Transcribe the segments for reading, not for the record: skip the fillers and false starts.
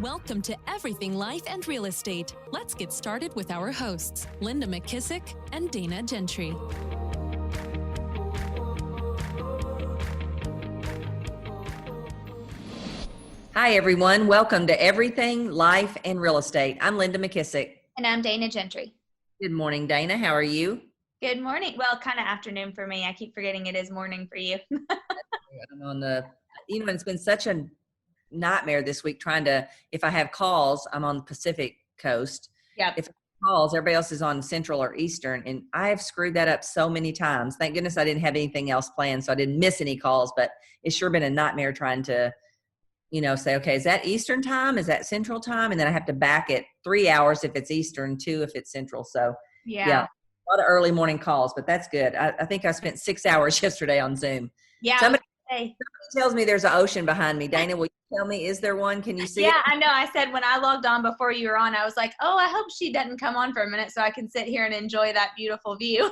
Welcome to Everything Life and Real Estate. Let's get started with our hosts, Linda McKissick and Dana Gentry. Hi, everyone. Welcome to Everything Life and Real Estate. I'm Linda McKissick. And I'm Dana Gentry. Good morning, Dana. How are you? Good morning. Well, kind of afternoon for me. I keep forgetting it is morning for you. I'm on it's been such a nightmare this week trying to, if I have calls, I'm on the Pacific coast. Yep. If I have calls, everybody else is on Central or Eastern, and I have screwed that up so many times. Thank goodness I didn't have anything else planned, so I didn't miss any calls, but it's sure been a nightmare trying to, say, okay, is that Eastern time? Is that Central time? And then I have to back it 3 hours if it's Eastern, 2 if it's Central. So yeah, a lot of early morning calls, but that's good. I think I spent 6 hours yesterday on Zoom. Yeah. Somebody tells me there's an ocean behind me. Dana, will you tell me, is there one? Can you see it? Yeah, I know. I said when I logged on before you were on, I was like, oh, I hope she doesn't come on for a minute so I can sit here and enjoy that beautiful view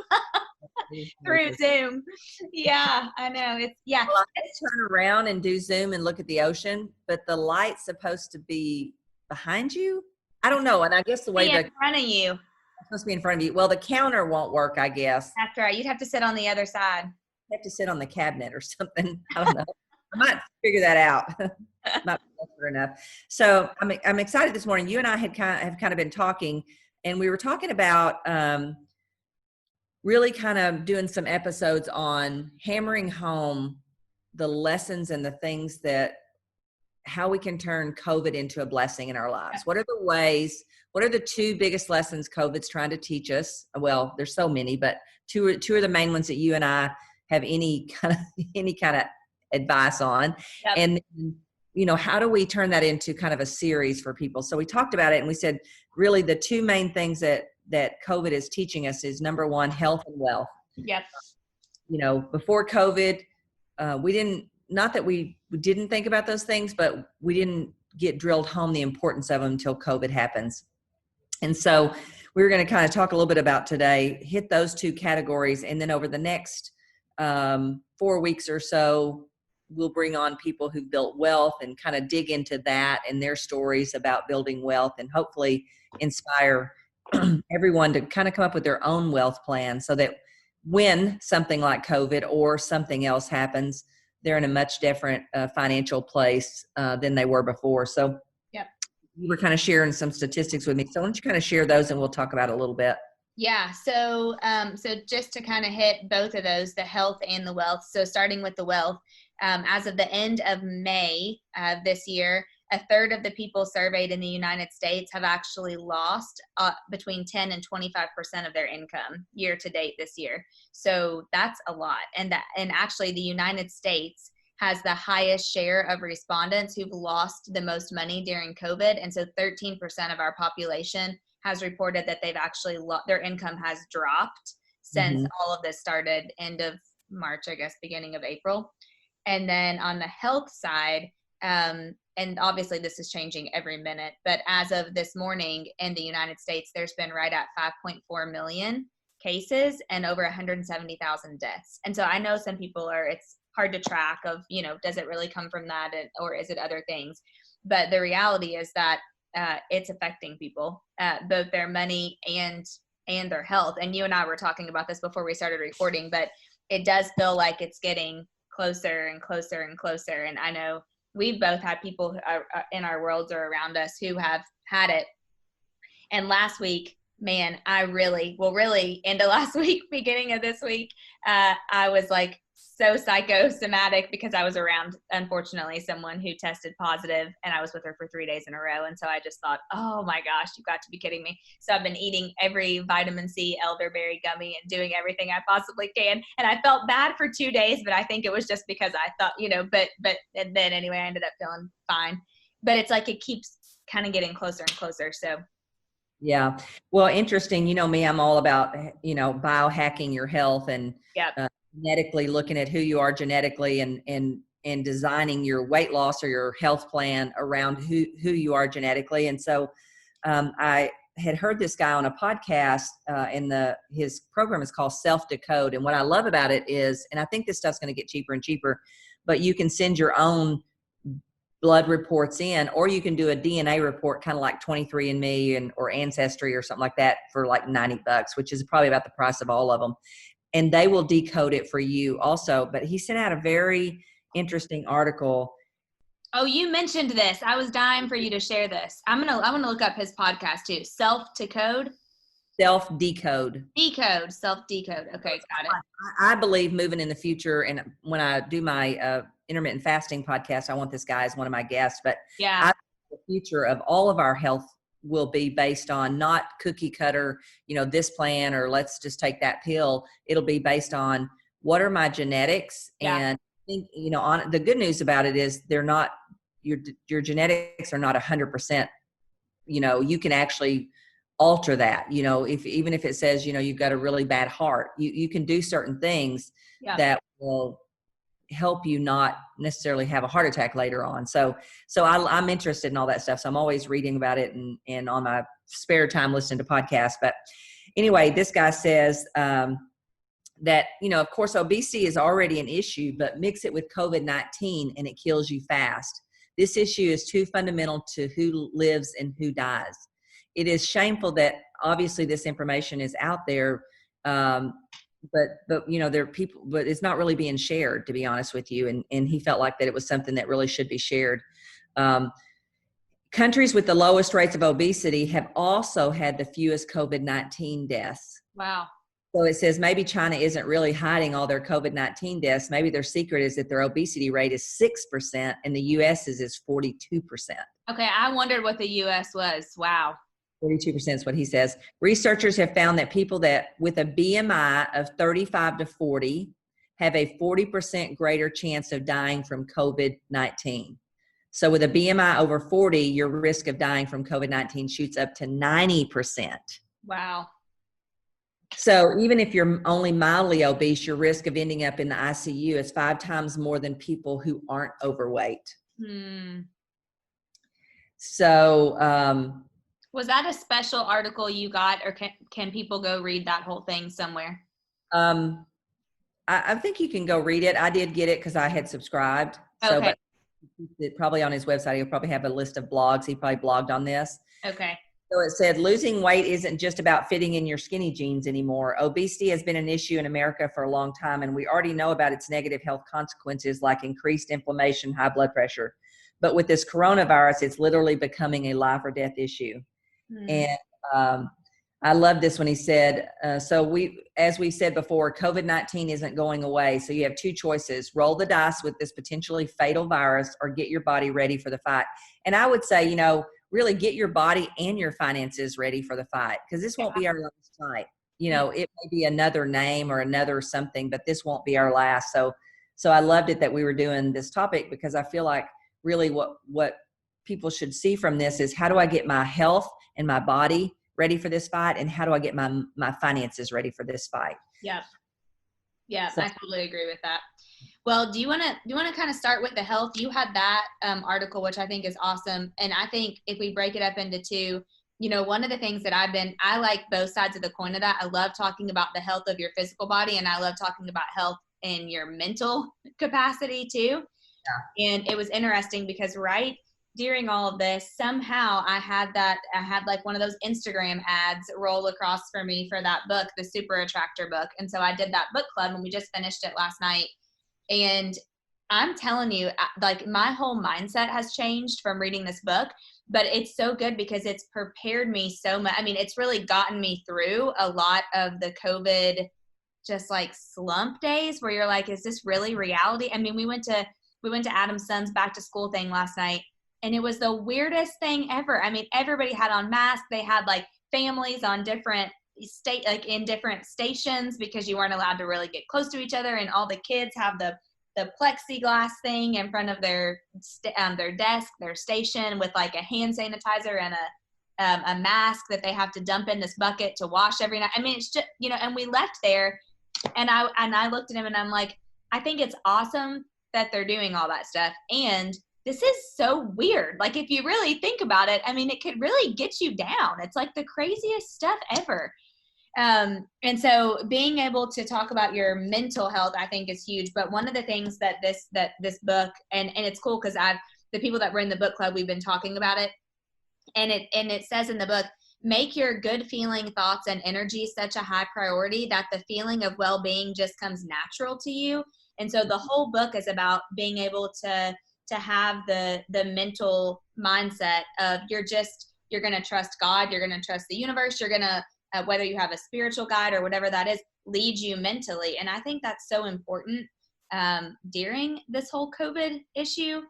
through Zoom. Yeah, I know. Well, I turn around and do Zoom and look at the ocean, but the light's supposed to be behind you. I don't know. And I guess the way in front of you. It's supposed to be in front of you. Well, the counter won't work, I guess. That's right. You'd have to sit on the other side. Have to sit on the cabinet or something. I don't know. I might figure that out. Not enough. So I'm excited this morning. You and I have kind of been talking, and we were talking about really kind of doing some episodes on hammering home the lessons and the things how we can turn COVID into a blessing in our lives. What are the ways? What are the two biggest lessons COVID's trying to teach us? Well, there's so many, but two are the main ones that you and I have any kind of advice on. Yep. And how do we turn that into kind of a series for people? So we talked about it, and we said really the two main things that COVID is teaching us is, number one, health and wealth. Yep. Before COVID, we didn't think about those things, but we didn't get drilled home the importance of them until COVID happens. And so we're going to kind of talk a little bit about today, hit those two categories, and then over the next 4 weeks or so, we'll bring on people who've built wealth and kind of dig into that and their stories about building wealth, and hopefully inspire everyone to kind of come up with their own wealth plan so that when something like COVID or something else happens, they're in a much different financial place than they were before. So yep. You were kind of sharing some statistics with me. So why don't you kind of share those, and we'll talk about it a little bit. Yeah. So just to kind of hit both of those, the health and the wealth. So starting with the wealth, as of the end of May this year, a third of the people surveyed in the United States have actually lost between 10 and 25% of their income year to date this year. So that's a lot. And actually the United States has the highest share of respondents who've lost the most money during COVID. And so 13% of our population has reported that they've actually their income has dropped since all of this started, end of March, I guess, beginning of April. And then on the health side, and obviously this is changing every minute, but as of this morning in the United States, there's been right at 5.4 million cases and over 170,000 deaths. And so I know some people it's hard to track of, does it really come from that, or is it other things? But the reality is that it's affecting people, both their money and their health. And you and I were talking about this before we started recording, but it does feel like it's getting closer and closer and closer. And I know we've both had people who are in our worlds or around us who have had it. And last week, man, really into last week, beginning of this week, I was like so psychosomatic because I was around, unfortunately, someone who tested positive, and I was with her for 3 days in a row. And so I just thought, oh my gosh, you've got to be kidding me. So I've been eating every vitamin C elderberry gummy and doing everything I possibly can. And I felt bad for 2 days, but I think it was just because I thought, but and then anyway, I ended up feeling fine. But it's like it keeps kind of getting closer and closer. So yeah. Well, interesting. Me, I'm all about, biohacking your health and genetically looking at who you are genetically and designing your weight loss or your health plan around who you are genetically. And so I had heard this guy on a podcast his program is called Self Decode. And what I love about it is, and I think this stuff's going to get cheaper and cheaper, but you can send your own blood reports in, or you can do a DNA report, kind of like 23andMe or Ancestry or something like that, for like $90, which is probably about the price of all of them. And they will decode it for you also. But he sent out a very interesting article. Oh, you mentioned this. I was dying for you to share this. I'm gonna look up his podcast too. Self to Code. Self-decode. Decode. Self-decode. Okay, got it. I believe moving in the future, and when I do my intermittent fasting podcast, I want this guy as one of my guests, but yeah, I think the future of all of our health will be based on not cookie cutter, this plan, or let's just take that pill. It'll be based on what are my genetics. Yeah. And I think, on the good news about it is they're not, your genetics are not 100%. You can actually alter that. Even if it says, you've got a really bad heart, you can do certain things that will help you not necessarily have a heart attack later on. So I'm interested in all that stuff. So I'm always reading about it and on my spare time listening to podcasts. But anyway, this guy says that, of course, obesity is already an issue, but mix it with COVID-19 and it kills you fast. This issue is too fundamental to who lives and who dies. It is shameful that obviously this information is out there, but there are people, but it's not really being shared, to be honest with you. And he felt like that it was something that really should be shared. Countries with the lowest rates of obesity have also had the fewest COVID-19 deaths. Wow. So it says maybe China isn't really hiding all their COVID-19 deaths. Maybe their secret is that their obesity rate is 6% and the U.S. is 42%. Okay, I wondered what the U.S. was. Wow. 42% is what he says. Researchers have found that people that with a BMI of 35 to 40 have a 40% greater chance of dying from COVID-19. So with a BMI over 40, your risk of dying from COVID-19 shoots up to 90%. Wow. So even if you're only mildly obese, your risk of ending up in the ICU is 5 times more than people who aren't overweight. So, was that a special article you got, or can people go read that whole thing somewhere? I think you can go read it. I did get it because I had subscribed. So, okay. But probably on his website, he'll probably have a list of blogs. He probably blogged on this. Okay. So it said, losing weight isn't just about fitting in your skinny jeans anymore. Obesity has been an issue in America for a long time, and we already know about its negative health consequences like increased inflammation, high blood pressure. But with this coronavirus, it's literally becoming a life or death issue. And I love this when he said, as we said before, COVID-19 isn't going away. So you have 2 choices: roll the dice with this potentially fatal virus or get your body ready for the fight. And I would say, really get your body and your finances ready for the fight, because this won't be our last fight. It may be another name or another something, but this won't be our last. So I loved it that we were doing this topic, because I feel like really what people should see from this is, how do I get my health and my body ready for this fight, and how do I get my finances ready for this fight? Yeah, so I totally agree with that. Well, do you want to kind of start with the health? You had that article, which I think is awesome. And I think if we break it up into 2, one of the things that I like both sides of the coin of that. I love talking about the health of your physical body, and I love talking about health in your mental capacity too. Yeah. And it was interesting because right during all of this, somehow I had like one of those Instagram ads roll across for me for that book, the Super Attractor book. And so I did that book club, and we just finished it last night. And I'm telling you, like, my whole mindset has changed from reading this book, but it's so good because it's prepared me so much. I mean, it's really gotten me through a lot of the COVID, just like slump days where you're like, is this really reality? I mean, we went to Adam's son's back to school thing last night, and it was the weirdest thing ever. I mean, everybody had on masks. They had like families on different in different stations, because you weren't allowed to really get close to each other. And all the kids have the plexiglass thing in front of their desk, their station, with like a hand sanitizer and a mask that they have to dump in this bucket to wash every night. I mean, it's just, and we left there, and I looked at him and I'm like, I think it's awesome that they're doing all that stuff. And this is so weird. Like, if you really think about it, I mean, it could really get you down. It's like the craziest stuff ever. And so being able to talk about your mental health, I think, is huge. But one of the things that this book, and it's cool because the people that were in the book club, we've been talking about it. And it says in the book, make your good feeling, thoughts, and energy such a high priority that the feeling of well-being just comes natural to you. And so the whole book is about being able to have the mental mindset of you're going to trust God, you're going to trust the universe, you're going to, whether you have a spiritual guide or whatever that is, lead you mentally. And I think that's so important during this whole COVID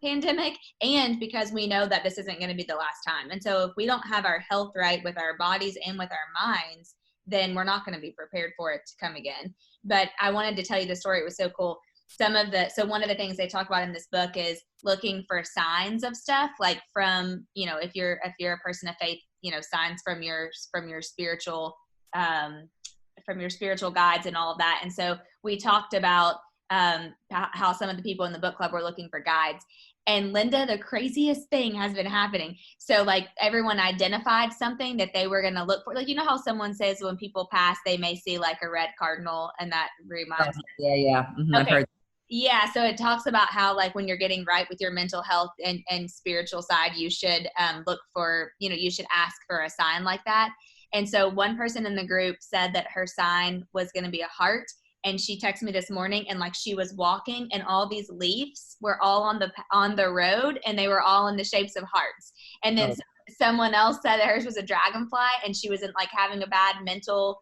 pandemic, and because we know that this isn't going to be the last time. And so if we don't have our health right with our bodies and with our minds, then we're not going to be prepared for it to come again. But I wanted to tell you the story. It was so cool. So one of the things they talk about in this book is looking for signs of stuff, like from, if you're a person of faith, signs from your spiritual guides and all of that. And so we talked about how some of the people in the book club were looking for guides. And Linda, the craziest thing has been happening. So like everyone identified something that they were going to look for. Like, how someone says when people pass, they may see like a red cardinal, and that reminds me. Yeah. Mm-hmm, okay. I've heard. Yeah. So it talks about how like when you're getting right with your mental health and spiritual side, you should look for, you should ask for a sign like that. And so one person in the group said that her sign was going to be a heart. And she texted me this morning, and like she was walking and all these leaves were all on the road, and they were all in the shapes of hearts. And then someone else said that hers was a dragonfly, and she was in like having a bad mental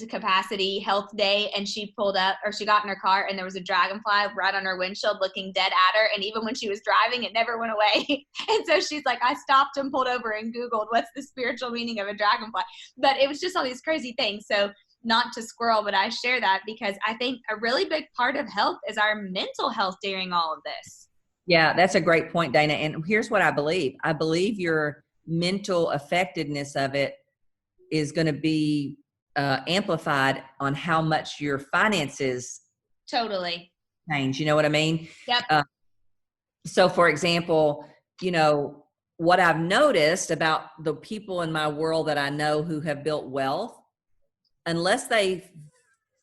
capacity health day, and she got in her car and there was a dragonfly right on her windshield looking dead at her, and even when she was driving it never went away. And so she's like, I stopped and pulled over and Googled what's the spiritual meaning of a dragonfly. But it was just all these crazy things. So not to squirrel, but I share that because I think a really big part of health is our mental health during all of this. Yeah, that's a great point, Dana. And here's what I believe. I believe your mental effectiveness of it is going to be amplified on how much your finances totally change. You know what I mean? Yep. So for example, what I've noticed about the people in my world that I know who have built wealth, unless they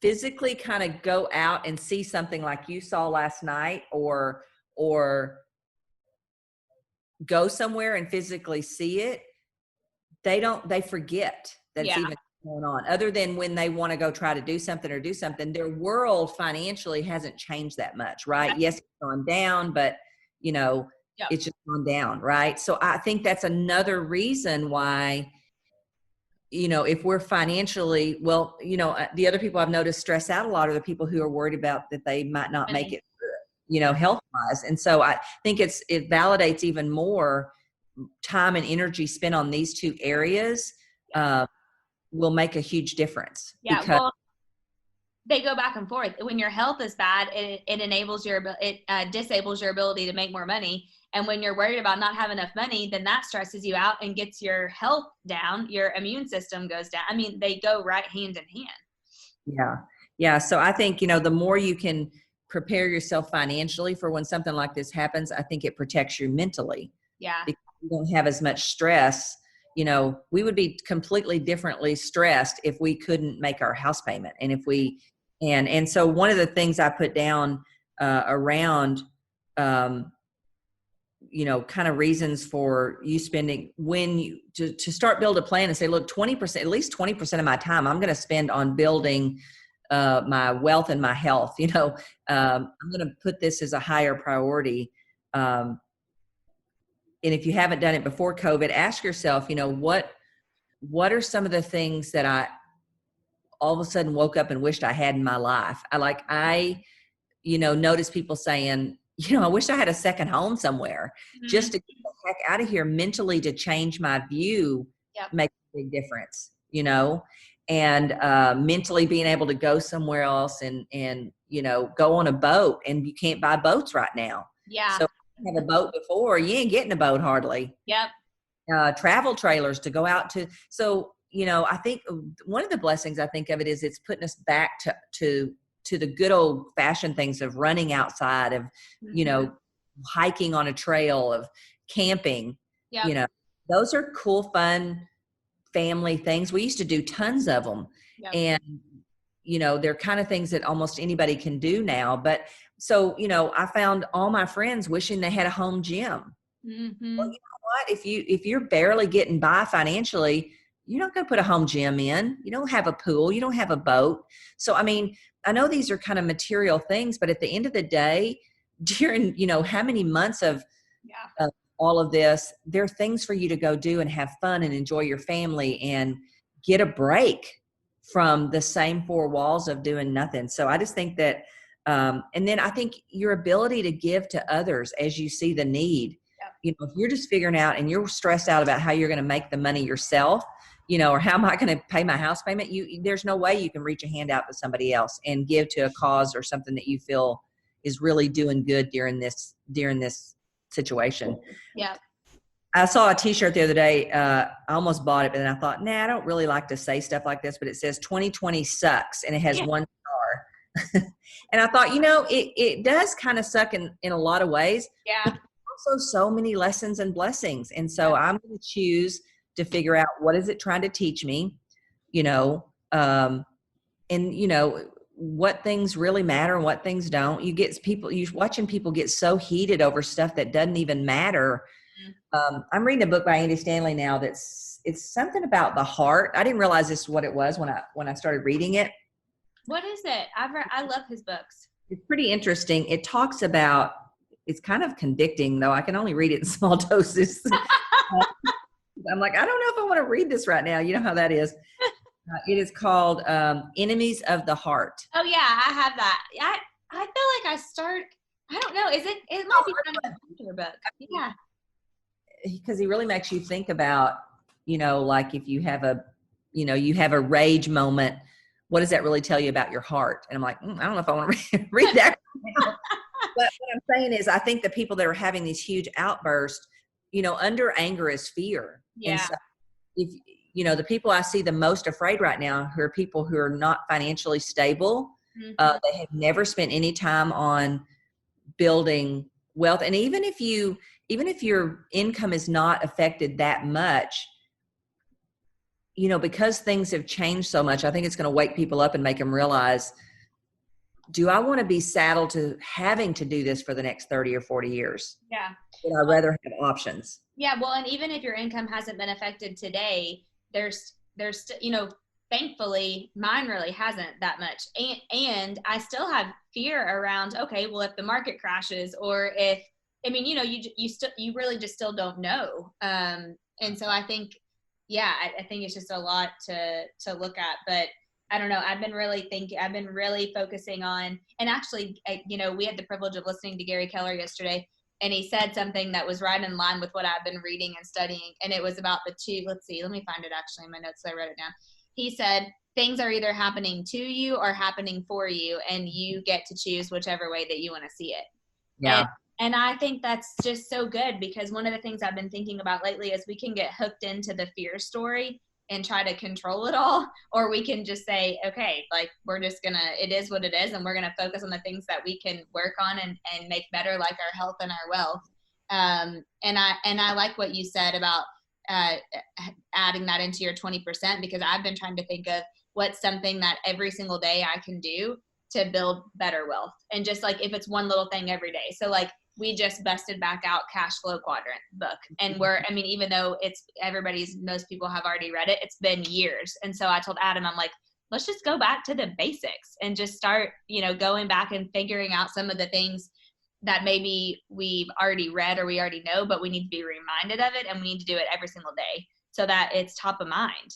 physically kind of go out and see something like you saw last night, or go somewhere and physically see it, they forget that's even going on. Other than when they want to go try to do something, their world financially hasn't changed that much, right? Yep. Yes, it's gone down, but it's just gone down, right? So I think that's another reason why, if we're financially, the other people I've noticed stress out a lot are the people who are worried about that they might not make it through, health-wise. And so I think it validates even more time and energy spent on these two areas will make a huge difference. Yeah, well, they go back and forth. When your health is bad, it disables your ability to make more money. And when you're worried about not having enough money, then that stresses you out and gets your health down. Your immune system goes down. I mean, they go right hand in hand. Yeah. So I think, the more you can prepare yourself financially for when something like this happens, I think it protects you mentally. Yeah. Because you don't have as much stress. We would be completely differently stressed if we couldn't make our house payment. And if we, and so one of the things I put down around, kind of reasons for you spending to start build a plan and say, look, 20%, at least 20% of my time, I'm going to spend on building my wealth and my health. I'm going to put this as a higher priority. And if you haven't done it before COVID, ask yourself, what are some of the things that I all of a sudden woke up and wished I had in my life? I notice people saying, I wish I had a second home somewhere, just to get the heck out of here mentally, to change my view, makes a big difference, and mentally being able to go somewhere else and go on a boat, and you can't buy boats right now. Yeah. So have a boat before, you ain't getting a boat hardly. Yep. Travel trailers to go out to. So, I think one of the blessings I think of it is it's putting us back to the good old fashioned things of running outside, of, hiking on a trail, of camping. Yep. Those are cool, fun family things. We used to do tons of them. Yep. And, they're kind of things that almost anybody can do now. But so, I found all my friends wishing they had a home gym. Mm-hmm. Well, you know what? If you're barely getting by financially, you're not going to put a home gym in. You don't have a pool. You don't have a boat. So, I mean, I know these are kind of material things, but at the end of the day, during, how many months of Yeah. all of this, there are things for you to go do and have fun and enjoy your family and get a break from the same four walls of doing nothing. So I just think that, and then I think your ability to give to others as you see the need. Yep. If you're just figuring out and you're stressed out about how you're going to make the money yourself, or how am I going to pay my house payment? There's no way you can reach a hand out to somebody else and give to a cause or something that you feel is really doing good during this situation. Yeah. I saw a t-shirt the other day. I almost bought it, but then I thought, I don't really like to say stuff like this, but it says 2020 sucks and it has one star. And I thought, it does kind of suck in a lot of ways. Yeah. But also so many lessons and blessings. And so I'm going to choose to figure out what is it trying to teach me, and what things really matter and what things don't. You're watching people get so heated over stuff that doesn't even matter. I'm reading a book by Andy Stanley now it's something about the heart. I didn't realize this is what it was when I started reading it. What is it? I love his books. It's pretty interesting. It talks about, it's kind of convicting, though. I can only read it in small doses. I'm like, I don't know if I want to read this right now. You know how that is. It is called Enemies of the Heart. Oh yeah, I have that. I feel like I don't know. It might be kind of a computer book. Yeah. Because he really makes you think about, like if you have a rage moment, what does that really tell you about your heart? And I'm like, I don't know if I want to read that right now. But what I'm saying is, I think the people that are having these huge outbursts, under anger is fear. Yeah. And so if, the people I see the most afraid right now, who are people who are not financially stable, they have never spent any time on building wealth. And even if your income is not affected that much, because things have changed so much, I think it's going to wake people up and make them realize, do I want to be saddled to having to do this for the next 30 or 40 years? Yeah. Would I rather have options? Yeah. Well, and even if your income hasn't been affected today, there's, thankfully mine really hasn't that much. And I still have fear around, okay, well, if the market crashes or if, you really just still don't know. And so I think, I think it's just a lot to look at, but I don't know. I've been really focusing on, and actually, we had the privilege of listening to Gary Keller yesterday, and he said something that was right in line with what I've been reading and studying. And it was about let me find it actually in my notes. So I wrote it down. He said, things are either happening to you or happening for you, and you get to choose whichever way that you want to see it. Yeah. And I think that's just so good, because one of the things I've been thinking about lately is we can get hooked into the fear story and try to control it all, or we can just say, okay, like it is what it is, and we're gonna focus on the things that we can work on and make better, like our health and our wealth. And I like what you said about adding that into your 20%, because I've been trying to think of what's something that every single day I can do to build better wealth, and just like if it's one little thing every day. So like we just busted back out Cash Flow Quadrant book, and even though most people have already read it, it's been years. And so I told Adam, I'm like, let's just go back to the basics and just start, going back and figuring out some of the things that maybe we've already read or we already know, but we need to be reminded of it, and we need to do it every single day so that it's top of mind.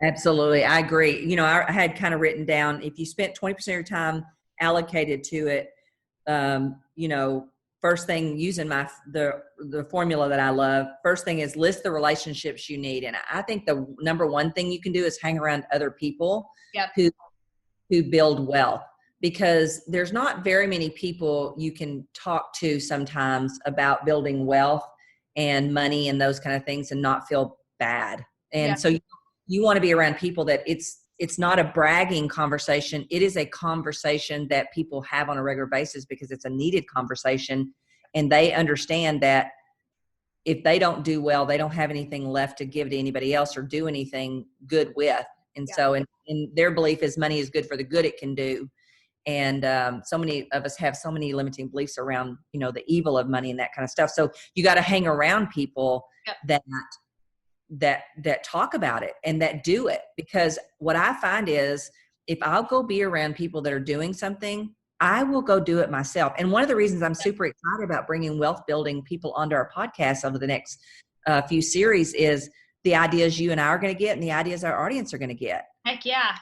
Absolutely. I agree. I had kind of written down, if you spent 20% of your time allocated to it, first thing, using the formula that I love, first thing is list the relationships you need. And I think the number one thing you can do is hang around other people who build wealth, because there's not very many people you can talk to sometimes about building wealth and money and those kind of things and not feel bad. And so you want to be around people that it's not a bragging conversation. It is a conversation that people have on a regular basis, because it's a needed conversation, and they understand that if they don't do well, they don't have anything left to give to anybody else or do anything good with. And so, and their belief is money is good for the good it can do. And so many of us have so many limiting beliefs around, the evil of money and that kind of stuff. So you got to hang around people that talk about it and that do it. Because what I find is, if I'll go be around people that are doing something, I will go do it myself. And one of the reasons I'm super excited about bringing wealth building people onto our podcast over the next few series is the ideas you and I are going to get and the ideas our audience are going to get. Heck yeah.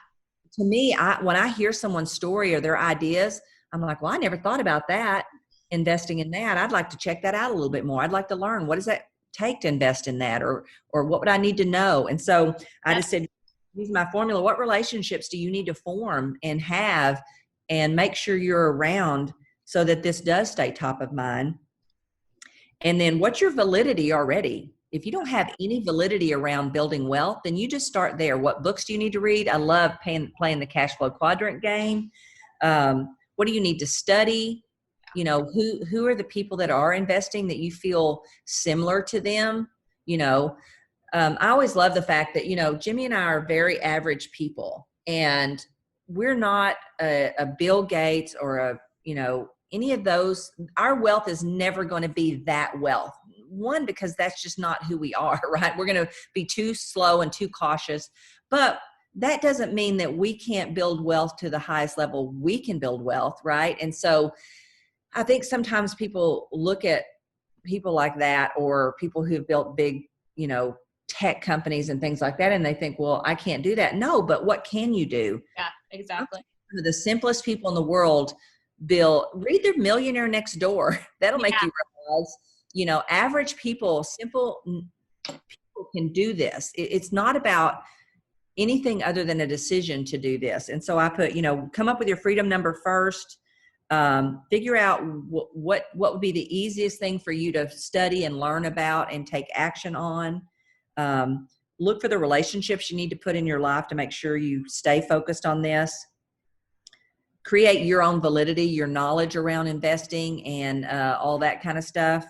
To me, when I hear someone's story or their ideas, I'm like, well, I never thought about that, investing in that. I'd like to check that out a little bit more. I'd like to learn, what does that take to invest in that? Or what would I need to know? And so I just said, use my formula. What relationships do you need to form and have, and make sure you're around so that this does stay top of mind? And then what's your validity already? If you don't have any validity around building wealth, then you just start there. What books do you need to read? I love playing the cash flow quadrant game. What do you need to study? Who are the people that are investing that you feel similar to them? I always love the fact that, Jimmy and I are very average people, and we're not a Bill Gates or any of those. Our wealth is never going to be that wealth. One, because that's just not who we are, right? We're going to be too slow and too cautious, but that doesn't mean that we can't build wealth to the highest level we can build wealth, right? And so I think sometimes people look at people like that, or people who've built big, tech companies and things like that, and they think, well, I can't do that. No, but what can you do? Yeah, exactly. The simplest people in the world, read their Millionaire Next Door. That'll make you realize, average people, simple people can do this. It's not about anything other than a decision to do this. And so I put, come up with your freedom number first. Figure out what would be the easiest thing for you to study and learn about and take action on. Look for the relationships you need to put in your life to make sure you stay focused on this. Create your own validity, your knowledge around investing and all that kind of stuff.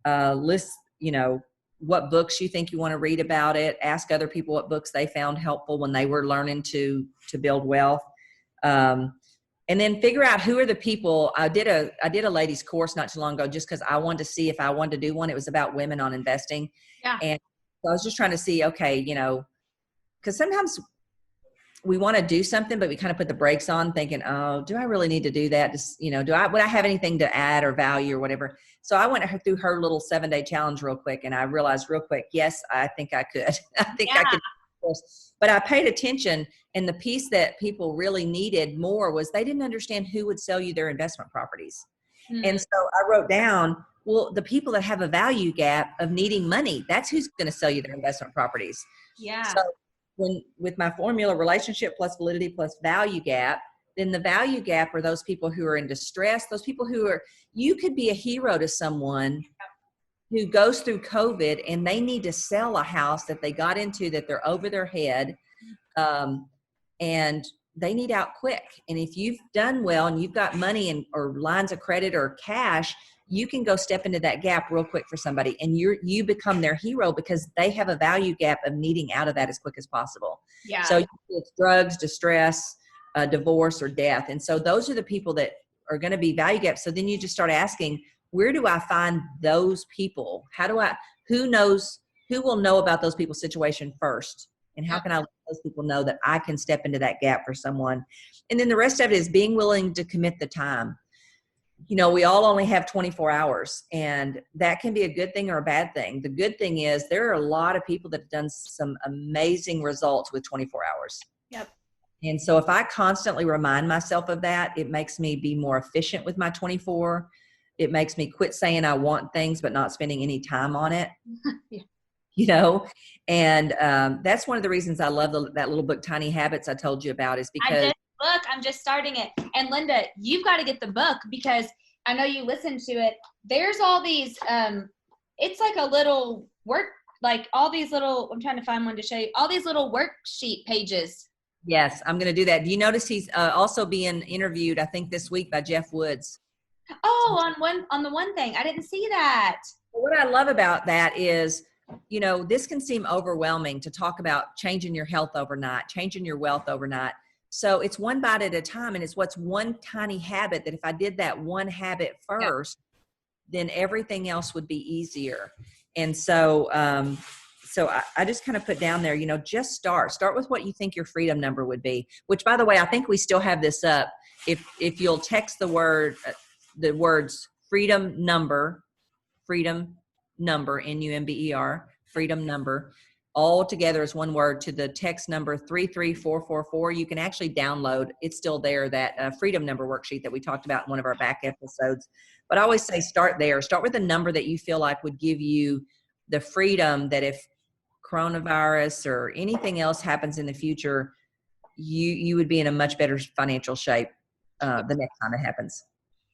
List, what books you think you want to read about it. Ask other people what books they found helpful when they were learning to build wealth. And then figure out who are the people. I did a ladies course not too long ago, just because I wanted to see if I wanted to do one. It was about women on investing. Yeah. And so I was just trying to see, okay, because sometimes we want to do something, but we kind of put the brakes on thinking, oh, do I really need to do that? Just, would I have anything to add or value or whatever? So I went through her little 7-day challenge real quick, and I realized real quick, yes, I think I could. I think I could. But I paid attention, and the piece that people really needed more was they didn't understand who would sell you their investment properties. Mm-hmm. And so I wrote down, well, the people that have a value gap of needing money, that's who's going to sell you their investment properties. Yeah. So with my formula, relationship plus validity plus value gap, then the value gap are those people who are in distress, those people you could be a hero to someone who goes through COVID and they need to sell a house that they got into that they're over their head, and they need out quick. And if you've done well and you've got money or lines of credit or cash, you can go step into that gap real quick for somebody, and you become their hero because they have a value gap of needing out of that as quick as possible. Yeah. So it's drugs, distress, divorce, or death. And so those are the people that are going to be value gaps. So then you just start asking, where do I find those people? Who will know about those people's situation first? And how can I let those people know that I can step into that gap for someone? And then the rest of it is being willing to commit the time. We all only have 24 hours, and that can be a good thing or a bad thing. The good thing is there are a lot of people that have done some amazing results with 24 hours. Yep. And so if I constantly remind myself of that, it makes me be more efficient with my 24. It makes me quit saying I want things, but not spending any time on it. Yeah. And that's one of the reasons I love that little book, Tiny Habits, I told you about, is because I'm just starting it. And Linda, you've got to get the book, because I know you listen to it. There's all these, it's like a little work, like all these little, I'm trying to find one to show you, all these little worksheet pages. Yes, I'm going to do that. Do you notice he's also being interviewed, I think this week, by Jeff Woods? Oh, on the one thing. I didn't see that. What I love about that is, this can seem overwhelming to talk about changing your health overnight, changing your wealth overnight. So it's one bite at a time, and it's what's one tiny habit that if I did that one habit first, then everything else would be easier. And so, I just kind of put down there, just start with what you think your freedom number would be, which, by the way, I think we still have this up. If you'll text the words freedom number, NUMBER, freedom number, all together as one word to the text number 33444. You can actually download, it's still there, that freedom number worksheet that we talked about in one of our back episodes. But I always say start there. Start with a number that you feel like would give you the freedom that if coronavirus or anything else happens in the future, you would be in a much better financial shape the next time it happens.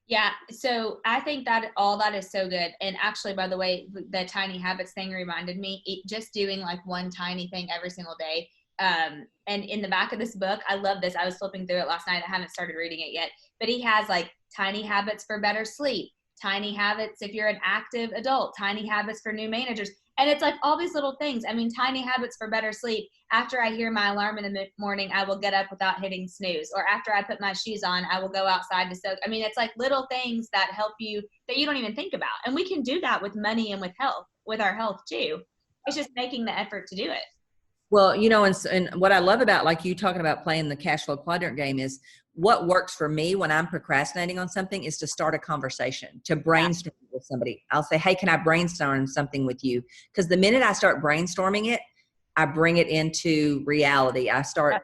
Yeah. So I think that all that is so good. And actually, by the way, the tiny habits thing reminded me, just doing like one tiny thing every single day. And in the back of this book, I love this. I was flipping through it last night. I haven't started reading it yet, but he has like tiny habits for better sleep, tiny habits if you're an active adult, tiny habits for new managers. And it's like all these little things. I mean, tiny habits for better sleep. After I hear my alarm in the morning, I will get up without hitting snooze. Or after I put my shoes on, I will go outside to soak. I mean, it's like little things that help you that you don't even think about. And we can do that with money and with health, with our health too. It's just making the effort to do it. Well, and what I love about, like you talking about playing the cash flow quadrant game, is what works for me when I'm procrastinating on something is to start a conversation, to brainstorm with somebody. I'll say, hey, can I brainstorm something with you? Because the minute I start brainstorming it, I bring it into reality. I start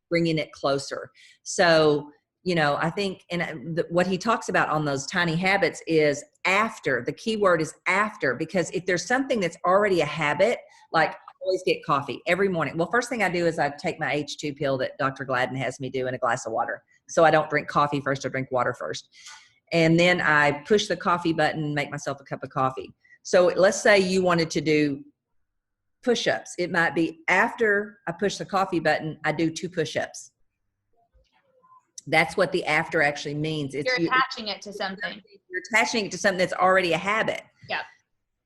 bringing it closer. So, I think, and what he talks about on those tiny habits is after. The key word is after, because if there's something that's already a habit, like I always get coffee every morning. Well, first thing I do is I take my H2 pill that Dr. Gladden has me do in a glass of water. So I don't drink coffee first, I drink water first. And then I push the coffee button and make myself a cup of coffee. So let's say you wanted to do push-ups. It might be after I push the coffee button, I do 2 push-ups. That's what the after actually means. You're attaching it to something. You're attaching it to something that's already a habit. Yeah.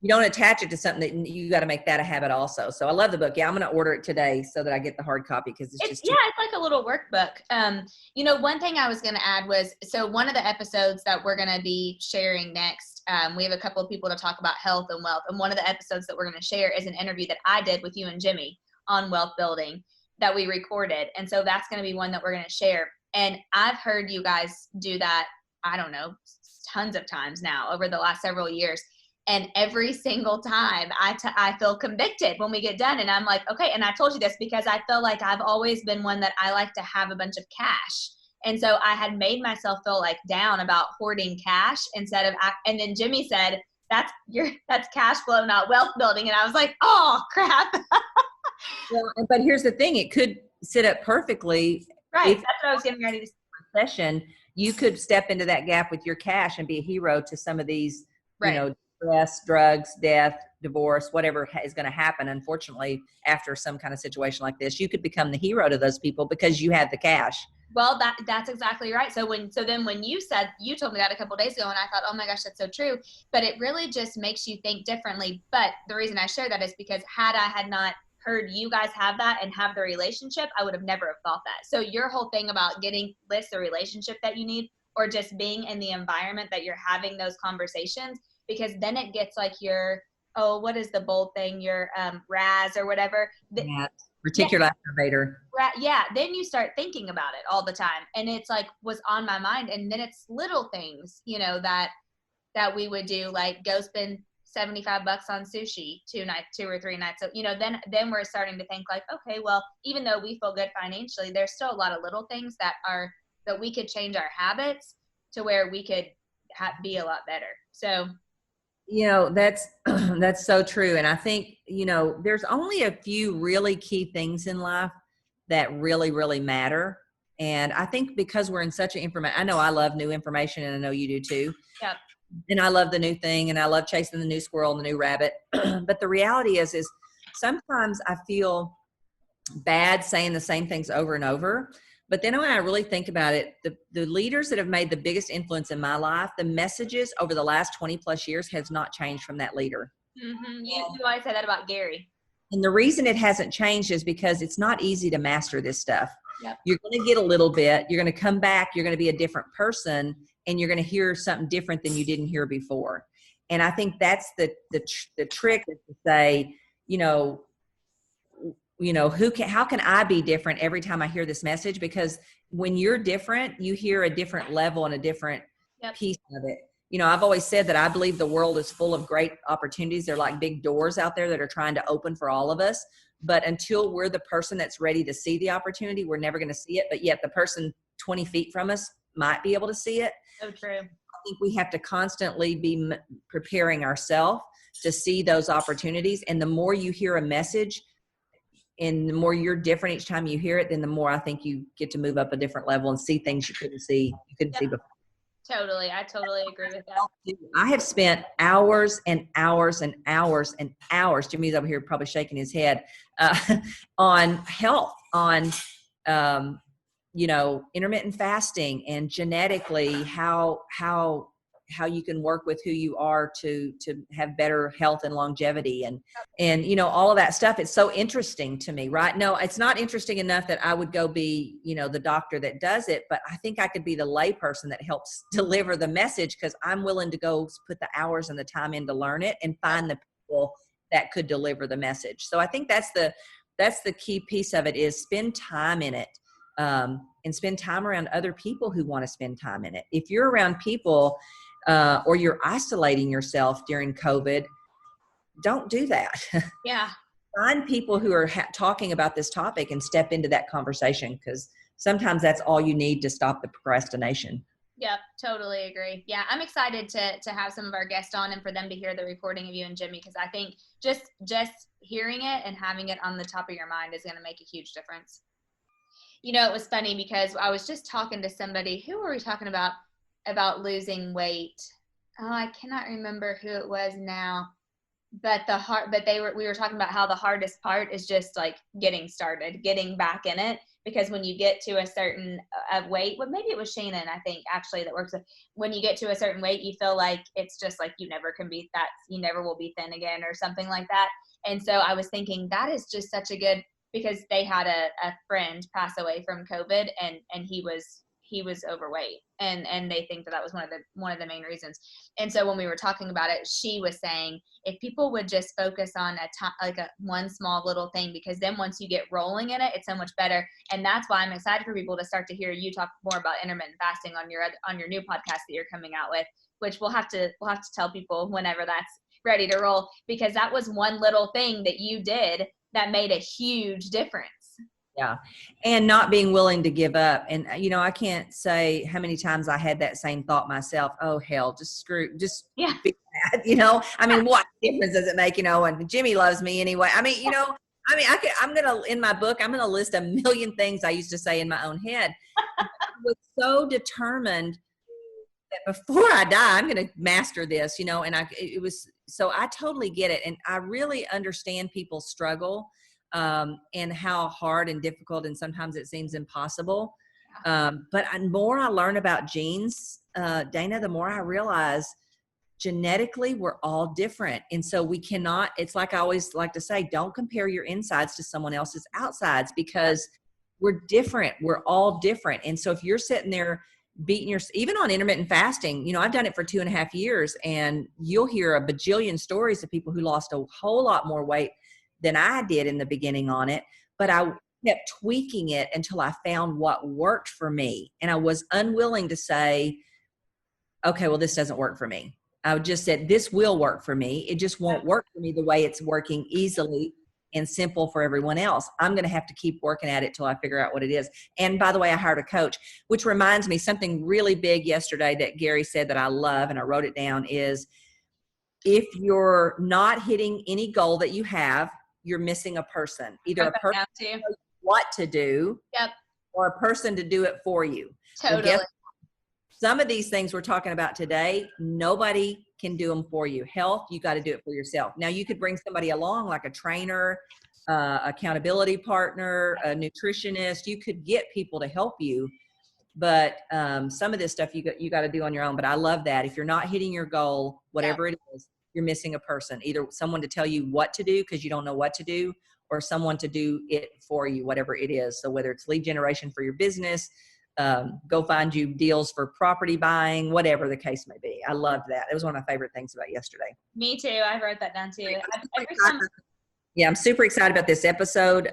You don't attach it to something that you got to make that a habit also. So I love the book. Yeah, I'm going to order it today so that I get the hard copy because it's like a little workbook. One thing I was going to add was, so one of the episodes that we're going to be sharing next, we have a couple of people to talk about health and wealth. And one of the episodes that we're going to share is an interview that I did with you and Jimmy on wealth building that we recorded. And so that's going to be one that we're going to share. And I've heard you guys do that, I don't know, tons of times now over the last several years. And every single time I feel convicted when we get done. And I'm like, okay. And I told you this because I feel like I've always been one that I like to have a bunch of cash. And so I had made myself feel like down about hoarding cash and then Jimmy said, that's cash flow, not wealth building. And I was like, oh crap. Well, but here's the thing. It could sit up perfectly. Right. That's what I was getting ready to say. Session, you could step into that gap with your cash and be a hero to some of these, right. Stress, drugs, death, divorce, whatever is going to happen. Unfortunately, after some kind of situation like this, you could become the hero to those people because you had the cash. Well, that's exactly right. So then when you told me that a couple of days ago, and I thought, oh my gosh, that's so true. But it really just makes you think differently. But the reason I share that is because had not heard you guys have that and have the relationship, I would have never have thought that. So your whole thing about getting the relationship that you need, or just being in the environment that you're having those conversations, because then it gets like your, what is the bold thing? Your RAS or whatever. Reticular activator. Yeah. Then you start thinking about it all the time. And it's like, was on my mind. And then it's little things, that we would do, like go spend $75 on sushi 2 or 3 nights. So, then we're starting to think like, okay, well, even though we feel good financially, there's still a lot of little things that we could change our habits to where we could be a lot better. So, that's so true. And I think, there's only a few really key things in life that really, really matter. And I think because we're in such an I know I love new information, and I know you do too. Yep. And I love the new thing, and I love chasing the new squirrel and the new rabbit. But the reality is sometimes I feel bad saying the same things over and over. But then when I really think about it, the leaders that have made the biggest influence in my life, the messages over the last 20 plus years has not changed from that leader. Mm-hmm. You always say that about Gary. And the reason it hasn't changed is because it's not easy to master this stuff. Yep. You're going to get a little bit, you're going to come back, you're going to be a different person, and you're going to hear something different than you didn't hear before. And I think that's the trick, is to say, how can I be different every time I hear this message? Because when you're different, you hear a different level and a different piece of it. I've always said that I believe the world is full of great opportunities. They're like big doors out there that are trying to open for all of us. But until we're the person that's ready to see the opportunity, we're never going to see it. But yet the person 20 feet from us might be able to see it. So true. I think we have to constantly be preparing ourselves to see those opportunities. And the more you hear a message, and the more you're different each time you hear it, then the more I think you get to move up a different level and see things you couldn't see before. Totally. I totally agree with that. I have spent hours and hours and hours and hours, Jimmy's over here probably shaking his head, on health, on, intermittent fasting, and genetically how you can work with who you are to have better health and longevity, and all of that stuff. It's so interesting to me, right? No, it's not interesting enough that I would go be, the doctor that does it, but I think I could be the lay person that helps deliver the message, because I'm willing to go put the hours and the time in to learn it and find the people that could deliver the message. So I think that's the key piece of it, is spend time in it, and spend time around other people who want to spend time in it. If you're around people, or you're isolating yourself during COVID, don't do that. Yeah. Find people who are talking about this topic and step into that conversation, because sometimes that's all you need to stop the procrastination. Yep, totally agree. Yeah, I'm excited to have some of our guests on and for them to hear the recording of you and Jimmy, because I think just hearing it and having it on the top of your mind is going to make a huge difference. It was funny because I was just talking to somebody. Who were we talking about losing weight? Oh, I cannot remember who it was now. But we were talking about how the hardest part is just like getting started, getting back in it, because when you get to a certain weight, well, maybe it was Shannon, I think, actually, that works with, when you get to a certain weight, you feel like it's just like you never can be that, you never will be thin again or something like that. And so I was thinking that is just such a good, because they had a friend pass away from COVID, and he was overweight, and they think that was one of the main reasons. And so when we were talking about it, she was saying if people would just focus on one small little thing, because then once you get rolling in it, it's so much better. And that's why I'm excited for people to start to hear you talk more about intermittent fasting on your new podcast that you're coming out with, which we'll have to tell people whenever that's ready to roll, because that was one little thing that you did that made a huge difference. Yeah. And not being willing to give up. And, I can't say how many times I had that same thought myself. Oh, hell, yeah. Be mad, what difference does it make, and Jimmy loves me anyway. I'm going to, in my book, I'm going to list a million things I used to say in my own head. I was so determined that before I die, I'm going to master this, and so I totally get it. And I really understand people's struggle, and how hard and difficult, and sometimes it seems impossible. But the more I learn about genes, Dana, the more I realize genetically we're all different. And so we cannot, it's like I always like to say, don't compare your insides to someone else's outsides, because we're different. We're all different. And so if you're sitting there beating even on intermittent fasting, I've done it for 2.5 years, and you'll hear a bajillion stories of people who lost a whole lot more weight than I did in the beginning on it, but I kept tweaking it until I found what worked for me. And I was unwilling to say, okay, well, this doesn't work for me. I just said, this will work for me. It just won't work for me the way it's working easily and simple for everyone else. I'm going to have to keep working at it till I figure out what it is. And by the way, I hired a coach, which reminds me something really big yesterday that Gary said that I love, and I wrote it down, is if you're not hitting any goal that you have, you're missing a person, either a person to know what to do, or a person to do it for you. Totally. Well, some of these things we're talking about today, nobody can do them for you. Health, you got to do it for yourself. Now, you could bring somebody along, like a trainer, accountability partner, a nutritionist. You could get people to help you, but some of this stuff you got to do on your own. But I love that. If you're not hitting your goal, whatever it is, you're missing a person, either someone to tell you what to do because you don't know what to do, or someone to do it for you, whatever it is. So whether it's lead generation for your business, go find you deals for property buying, whatever the case may be. I loved that. It was one of my favorite things about yesterday. Me too. I wrote that down too. I'm super excited about this episode,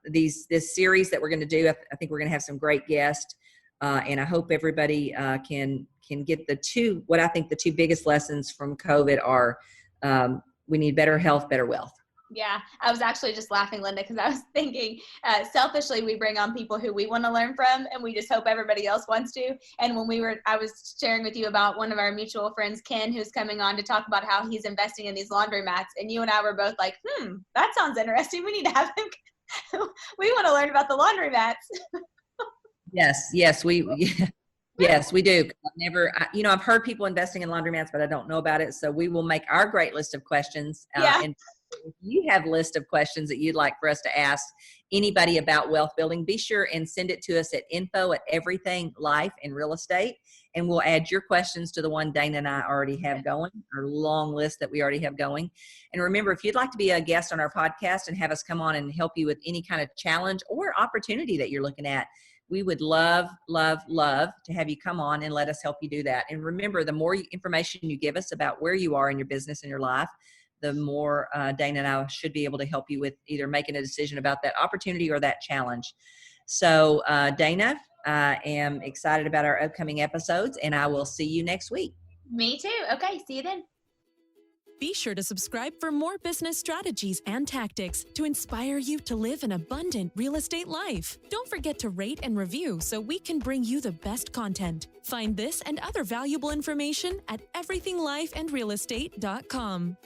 this series that we're going to do. I think we're going to have some great guests, and I hope everybody can get what I think the two biggest lessons from COVID are. We need better health, better wealth. Yeah, I was actually just laughing, Linda, because I was thinking selfishly we bring on people who we want to learn from, and we just hope everybody else wants to. And I was sharing with you about one of our mutual friends, Ken, who's coming on to talk about how he's investing in these laundry mats, and you and I were both like, that sounds interesting. We need to have him. We want to learn about the laundry mats. Yes, we do. I've heard people investing in laundromats, but I don't know about it. So we will make our great list of questions. And if you have a list of questions that you'd like for us to ask anybody about wealth building, be sure and send it to us at info@everything life and real estate. And we'll add your questions to the one Dana and I already have going, our long list that we already have going. And remember, if you'd like to be a guest on our podcast and have us come on and help you with any kind of challenge or opportunity that you're looking at, we would love, love, love to have you come on and let us help you do that. And remember, the more information you give us about where you are in your business and your life, the more Dana and I should be able to help you with either making a decision about that opportunity or that challenge. So Dana, I am excited about our upcoming episodes, and I will see you next week. Me too. Okay, see you then. Be sure to subscribe for more business strategies and tactics to inspire you to live an abundant real estate life. Don't forget to rate and review so we can bring you the best content. Find this and other valuable information at everythinglifeandrealestate.com.